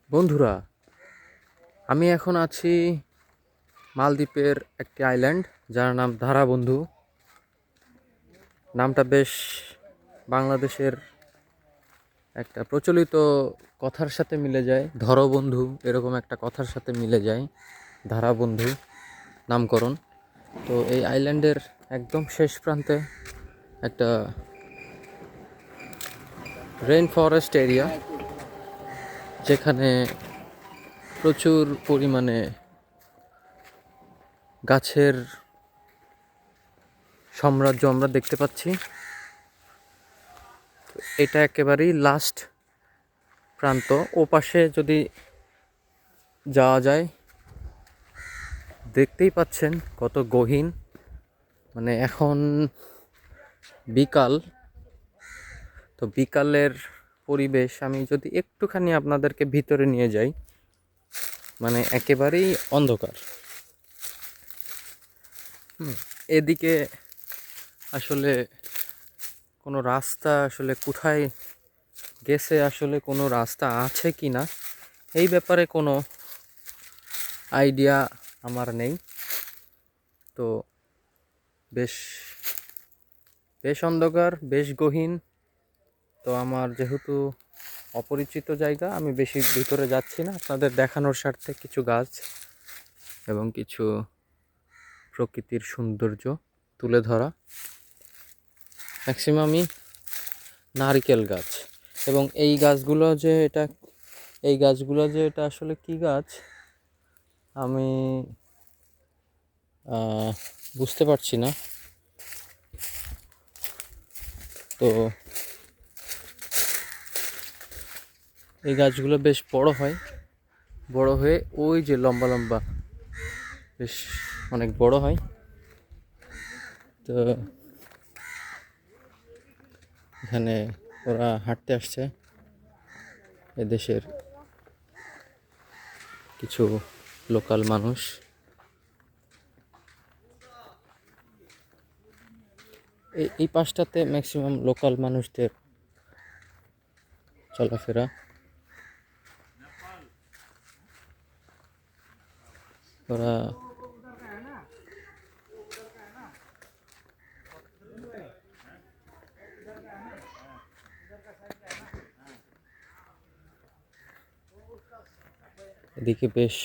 বন্ধুরা, আমি এখন আছি মালদ্বীপের একটি আইল্যান্ড যার নাম ধারাবন্ধু। নামটা বেশ বাংলাদেশের একটা প্রচলিত কথার সাথে মিলে যায়। ধরো বন্ধু, এরকম একটা কথার সাথে মিলে যায় ধারাবন্ধু নামকরণ। তো এই আইল্যান্ডের একদম শেষ প্রান্তে একটা রেইন ফরেস্ট এরিয়া, যেখানে প্রচুর পরিমাণে গাছের সাম্রাজ্য আমরা দেখতে পাচ্ছি। এটা একেবারেই লাস্ট প্রান্ত। ও পাশে যদি যাওয়া যায়, দেখতেই পাচ্ছেন কত গহীন। মানে এখন বিকাল, তো বিকালের পরিবেশ আমি যদি একটুখানি আপনাদেরকে ভিতরে নিয়ে যাই, মানে একেবারেই অন্ধকার। এদিকে আসলে কোনো রাস্তা, আসলে কোথায় গেছে, আসলে কোনো রাস্তা আছে কি না এই ব্যাপারে কোনো আইডিয়া আমার নেই। তো বেশ বেশ অন্ধকার, বেশ গহীন। তো আমার যেহেতু অপরিচিত জায়গা, আমি বেশি ভিতরে যাচ্ছি না। আপনাদের দেখানোর স্বার্থে কিছু গাছ এবং কিছু প্রকৃতির সৌন্দর্য তুলে ধরা। ম্যাক্সিমামই নারকেল গাছ। এবং এই গাছগুলো যে এটা আসলে কি গাছ আমি বুঝতে পারছি না। তো এই গাছগুলো বেশ বড় হয়, বড় হয়ে ওই যে লম্বা লম্বা বেশ অনেক বড় হয়। তো এখানে ওরা হাঁটতে আসছে, এদেশের কিছু লোকাল মানুষ। এই পাশটাতে ম্যাক্সিমাম লোকাল মানুষদের চলাফেরা। ওরা এদিকে বেশ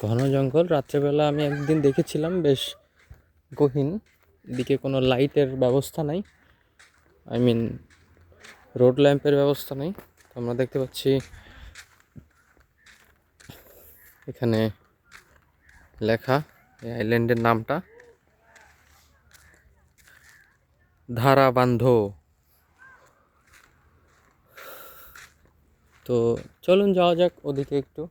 ঘন জঙ্গল। রাত্রেবেলা আমি একদিন দেখেছিলাম, বেশ গহীন। এদিকে কোনো লাইটের ব্যবস্থা নাই, আই মিন রোড ল্যাম্পের ব্যবস্থা নেই। তো আমরা দেখতে পাচ্ছি এখানে লেখা এই আইল্যান্ডের নামটা ধারাবান্ধ। তো চলুন যাওয়া যাক ওদিকে, একটু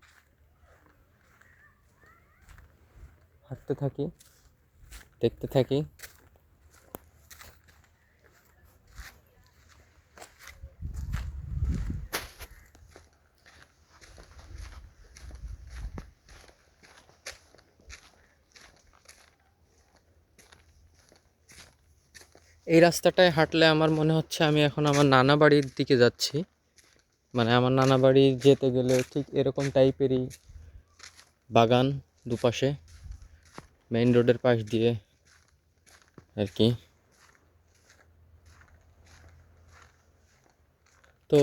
হাঁটতে থাকি, দেখতে থাকি। এই রাস্তাটায় হাঁটলে আমার মনে হচ্ছে আমি এখন আমার নানা বাড়ির দিকে যাচ্ছি। মানে আমার নানা বাড়ি যেতে গেলে ঠিক এরকম টাইপেরই বাগান দুপাশে, মেইন রোডের পাশ দিয়ে আর কি। তো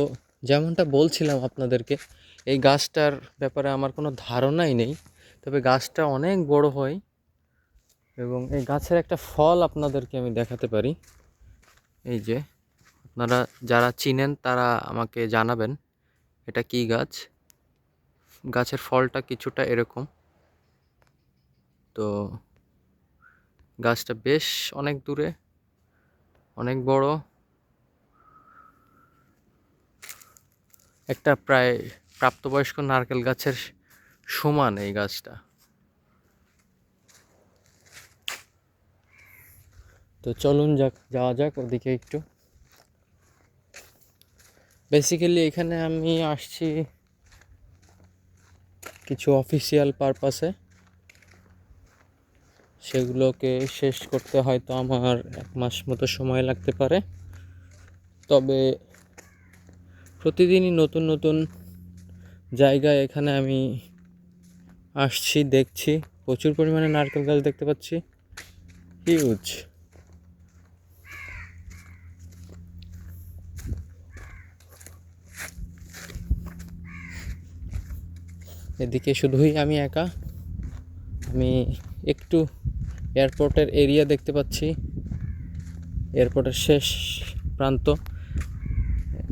যেমনটা বলছিলাম আপনাদেরকে, এই গাছটার ব্যাপারে আমার কোনো ধারণাই নেই, তবে গাছটা অনেক বড় হয়। এবং এই গাছের একটা ফল আপনাদেরকে আমি দেখাতে পারি। এই যে, আপনারা যারা চিনেন তারা আমাকে জানাবেন এটা কি গাছ। গাছের ফলটা কিছুটা এরকম। তো গাছটা বেশ অনেক দূরে, অনেক বড়, একটা প্রায় প্রাপ্তবয়স্ক নারকেল গাছের সমান এই গাছটা। তো চলুন যাওয়া যাক ওদিকে একটু। বেসিক্যালি এখানে আমি আসছি কিছু অফিসিয়াল পারপাসে। সেগুলোকে শেষ করতে হয়তো আমার 1 মাস মতো সময় লাগতে পারে। তবে প্রতিদিনই নতুন নতুন জায়গায় এখানে আমি আসছি, দেখছি প্রচুর পরিমাণে নারকেল গাছ দেখতে পাচ্ছি, হিউজ। এদিকে শুধুই আমি একা। আমি একটু এয়ারপোর্টের এরিয়া দেখতে পাচ্ছি, এয়ারপোর্টের শেষ প্রান্ত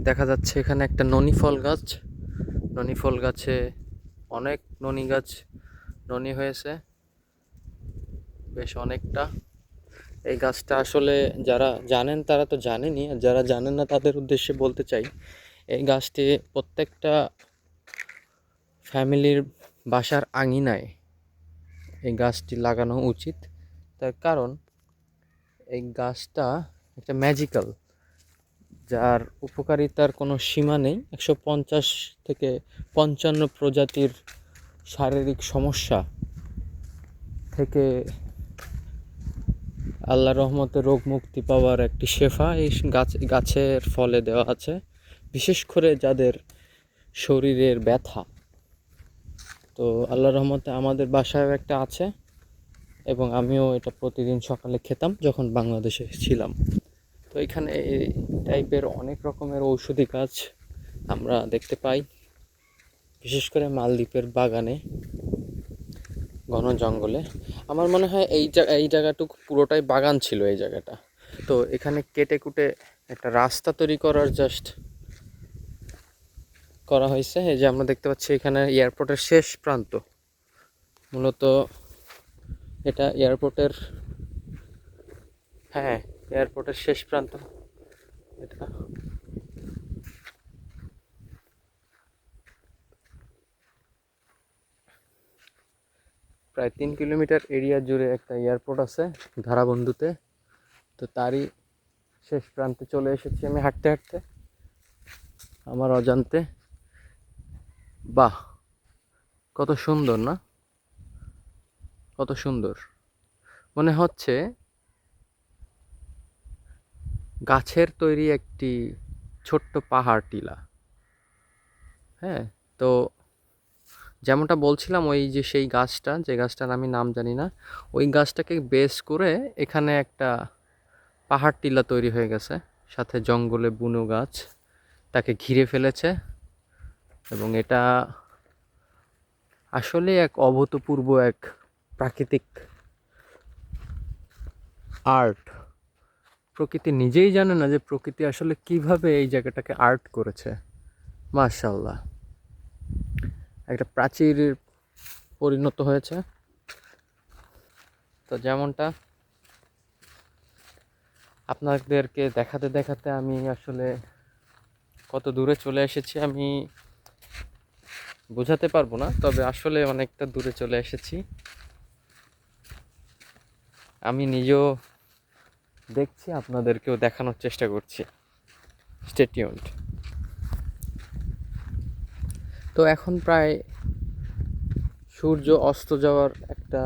দেখা যাচ্ছে। এখানে একটা ননি ফল গাছ, ননি ফল গাছে অনেক ননি গাছ ননি হয়েছে, বেশ অনেকটা। এই গাছটা আসলে যারা জানেন তারা তো জানেনই, আর যারা জানেন না তাদের উদ্দেশ্যে বলতে চাই, এই গাছটি প্রত্যেকটা ফ্যামিলির বাসার আঙিনায় এই গাছটি লাগানো উচিত। তার কারণ এই গাছটা একটা ম্যাজিক্যাল, যার উপকারিতার কোনো সীমা নেই। 150 থেকে 55 প্রজাতির শারীরিক সমস্যা থেকে আল্লাহর রহমতে রোগ মুক্তি পাওয়ার একটি শেফা এই গাছের ফলে দেওয়া আছে। বিশেষ করে যাদের শরীরের ব্যথা, তো আল্লাহর রহমতে আমাদের বাসায়ও একটা আছে, এবং আমিও এটা প্রতিদিন সকালে খেতাম যখন বাংলাদেশে ছিলাম। তো এখানে এই টাইপের অনেক রকমের ঔষধি গাছ আমরা দেখতে পাই, বিশেষ করে মালদ্বীপের বাগানে, ঘন জঙ্গলে। আমার মনে হয় এই জায়গাটুকু পুরোটাই বাগান ছিল এই জায়গাটা। তো এখানে কেটে কুটে একটা রাস্তা তৈরি করার জাস্ট করা হয়েছে। এই যে আমরা দেখতে পাচ্ছি এখানে এয়ারপোর্টের শেষ প্রান্ত, মূলত এটা এয়ারপোর্টের, হ্যাঁ এয়ারপোর্টের শেষ প্রান্ত এটা। প্রায় 3 কিলোমিটার এরিয়া জুড়ে একটা এয়ারপোর্ট আছে ধারাবন্ধুতে। তো তারই শেষ প্রান্তে চলে এসেছি আমি হাঁটতে হাঁটতে আমার অজান্তে। বাহ, কত সুন্দর না, কত সুন্দর। মনে হচ্ছে গাছের তৈরি একটি ছোট্ট পাহাড় টিলা। হ্যাঁ, তো যেমনটা বলছিলাম, ওই যে সেই গাছটা, যে গাছটার আমি নাম জানি না, ওই গাছটাকে বেস করে এখানে একটা পাহাড় টিলা তৈরি হয়ে গেছে, সাথে জঙ্গলে বুনো গাছ তাকে ঘিরে ফেলেছে। এবং এটা আসলে এক অভূতপূর্ব এক প্রাকৃতিক আর্ট। প্রকৃতি নিজেই জানে না যে প্রকৃতি আসলে কিভাবে এই জায়গাটাকে আর্ট করেছে। মাশাআল্লাহ, একটা প্রাচীর পরিণত হয়েছে। তো যেমনটা আপনাদেরকে দেখাতে দেখাতে আমি আসলে কত দূরে চলে এসেছি আমি বোঝাতে পারবো না, তবে আসলে অনেকটা দূরে চলে এসেছি। আমি নিজেও দেখছি, আপনাদেরকেও দেখানোর চেষ্টা করছি। Stay tuned. তো এখন প্রায় সূর্য অস্ত যাওয়ার একটা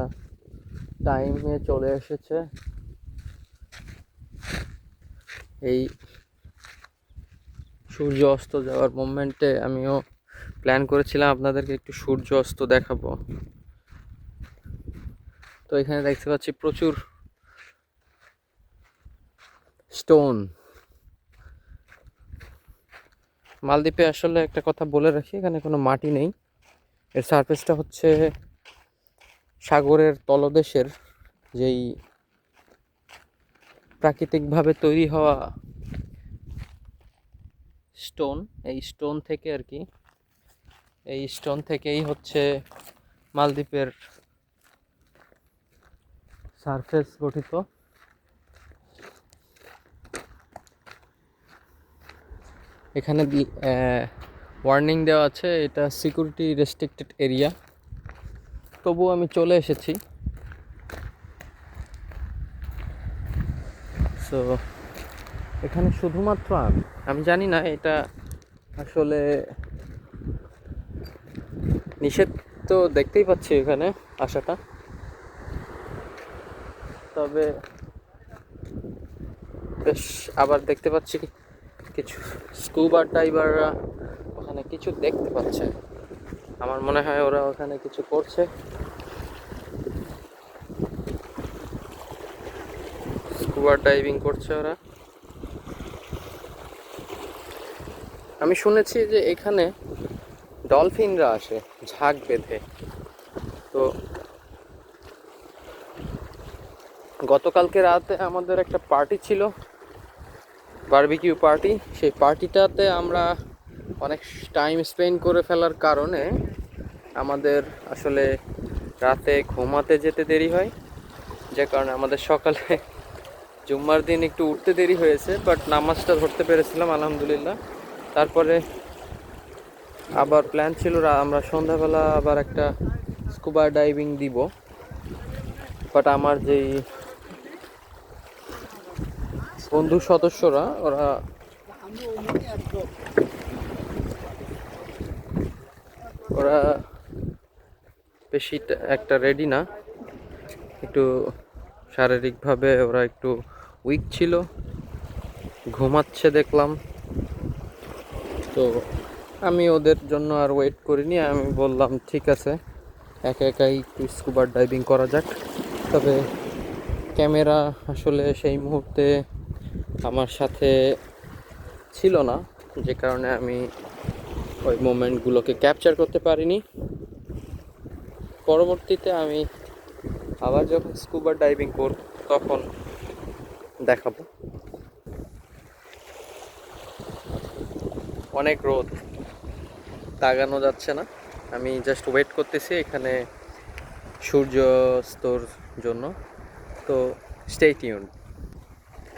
টাইমে চলে এসেছে। এই সূর্য অস্ত যাওয়ার মোমেন্টে আমিও প্ল্যান করেছিলাম আপনাদেরকে একটু সূর্য অস্ত দেখাবো। তো এখানে দেখতে পাচ্ছি প্রচুর স্টোন। মালদ্বীপে আসলে একটা কথা বলে রাখি, এখানে কোনো মাটি নেই, এর সারফেসটা হচ্ছে সাগরের তলদেশের যেই প্রাকৃতিকভাবে তৈরি হওয়া স্টোন, এই স্টোন থেকে আর কি, এই স্টোন থেকেই হচ্ছে মালদ্বীপের সারফেস গঠিত। এখানে ওয়ার্নিং দেওয়া আছে, এটা সিকিউরিটি রেস্ট্রিক্টেড এরিয়া, তবুও আমি চলে এসেছি। সো এখানে শুধুমাত্র আমি জানি না এটা আসলে নিষেধ, তো দেখতেই পাচ্ছি এখানে আসাটা। তবে বেশ আবার দেখতে পাচ্ছি কিছু স্কুবা ডাইভাররা ওখানে কিছু দেখতে পাচ্ছে। আমার মনে হয় ওরা ওখানে কিছু করছে। স্কুবা ডাইভিং করছে ওরা। আমি শুনেছি যে এখানে ডলফিনরা আসে ঝাঁক বেঁধে। তো গতকালকে রাতে আমাদের একটা পার্টি ছিল, বারবিকিউ পার্টি। সেই পার্টিটাতে আমরা অনেক টাইম স্পেন্ড করে ফেলার কারণে আমাদের আসলে রাতে ঘুমাতে যেতে দেরি হয়, যে কারণে আমাদের সকালে জুম্মার দিন একটু উঠতে দেরি হয়েছে, বাট নামাজটা ধরতে পেরেছিলাম আলহামদুলিল্লাহ। তারপরে আবার প্ল্যান ছিল আমরা সন্ধ্যাবেলা আবার একটা স্কুবা ডাইভিং দিব, বাট আমার যেই বন্ধু সদস্যরা ওরা বেশি একটা রেডি না, একটু শারীরিকভাবে ওরা একটু উইক ছিল, ঘুমাচ্ছে দেখলাম। তো আমি ওদের জন্য আর ওয়েট করিনি, আমি বললাম ঠিক আছে একা একাই একটু স্কুবা ডাইভিং করা যাক। তবে ক্যামেরা আসলে সেই মুহূর্তে আমার সাথে ছিল না, যে কারণে আমি ওই মোমেন্টগুলোকে ক্যাপচার করতে পারিনি। পরবর্তীতে আমি আবার যখন স্কুবা ডাইভিং করব তখন দেখাবো। অনেক রোদ, তাকানো যাচ্ছে না। আমি জাস্ট ওয়েট করতেছি এখানে সূর্যাস্তর জন্য। তো স্টে টিউনড।